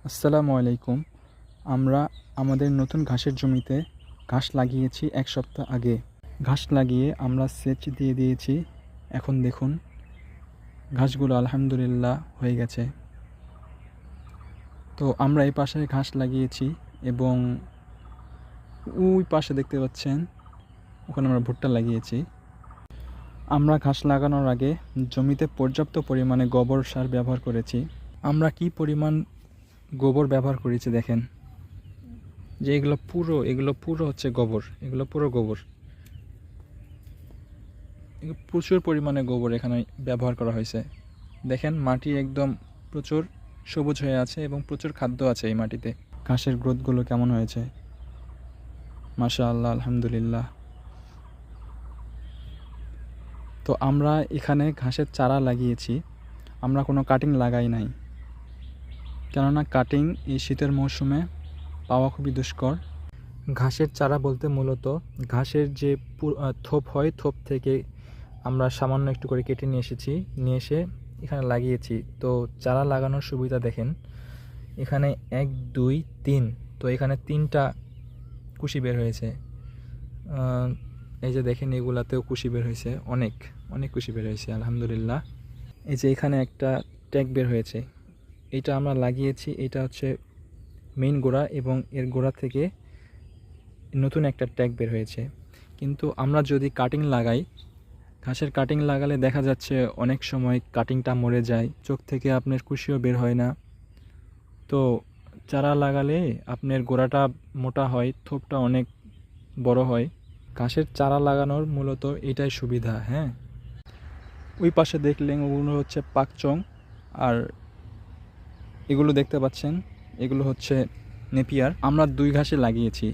আসসালামু আলাইকুম। আমরা আমাদের নতুন ঘাসের জমিতে ঘাস লাগিয়েছি ১ সপ্তাহ আগে। ঘাস লাগিয়ে আমরা সেচ দিয়ে দিয়েছি। এখন দেখুন ঘাসগুলো আলহামদুলিল্লাহ হয়ে গেছে। তো আমরা এই পাশে ঘাস লাগিয়েছি এবং ওই পাশে দেখতে পাচ্ছেন ওখানে আমরা ভুট্টা লাগিয়েছি। আমরা ঘাস লাগানোর আগে জমিতে পর্যাপ্ত পরিমাণে গোবর সার ব্যবহার করেছি। আমরা কি পরিমাণ গোবর ব্যবহার করেছি দেখেন, যে এগুলো পুরো হচ্ছে গোবর, এগুলো পুরো গোবর। প্রচুর পরিমাণে গোবর এখানে ব্যবহার করা হয়েছে। দেখেন মাটি একদম প্রচুর সবুজ হয়ে আছে এবং প্রচুর খাদ্য আছে এই মাটিতে। ঘাসের গ্রোথগুলো কেমন হয়েছে, মাশাআল্লাহ, আলহামদুলিল্লাহ। তো আমরা এখানে ঘাসের চারা লাগিয়েছি, আমরা কোনো কাটিং লাগাই নাই, কেননা কাটিং এই শীতের মৌসুমে পাওয়া খুবই দুষ্কর। ঘাসের চারা বলতে মূলত ঘাসের যে থোপ হয়, থোপ থেকে আমরা সামান্য একটু করে কেটে নিয়ে এসে এখানে লাগিয়েছি। তো চারা লাগানোর সুবিধা দেখেন, এখানে 1 2 3, তো এখানে 3টা কুশি বের হয়েছে। এই যে দেখেন এগুলাতেও কুশি বের হয়েছে, অনেক অনেক কুশি বের হয়েছে আলহামদুলিল্লাহ। এই যে এখানে একটা ট্যাগ বের হয়েছে, এটা আমরা লাগিয়েছি, এটা হচ্ছে মেইন গোড়া এবং এর গোড়া থেকে নতুন একটা ট্যাগ বের হয়েছে। কিন্তু আমরা যদি কাটিং লাগাই, ঘাসের কাটিং লাগালে দেখা যাচ্ছে অনেক সময় কাটিংটা মরে যায়, চোখ থেকে আপনার কুশিও বের হয় না। তো চারা লাগালে আপনার গোড়াটা মোটা হয়, থোপটা অনেক বড় হয়। ঘাসের চারা লাগানোর মূলত এটাই সুবিধা। হ্যাঁ, ওই পাশে দেখলেন ওগুলো হচ্ছে পাকচং, আর এগুলো দেখতে পাচ্ছেন এগুলো হচ্ছে নেপিয়ার। আমরা 2 ঘাসে লাগিয়েছি।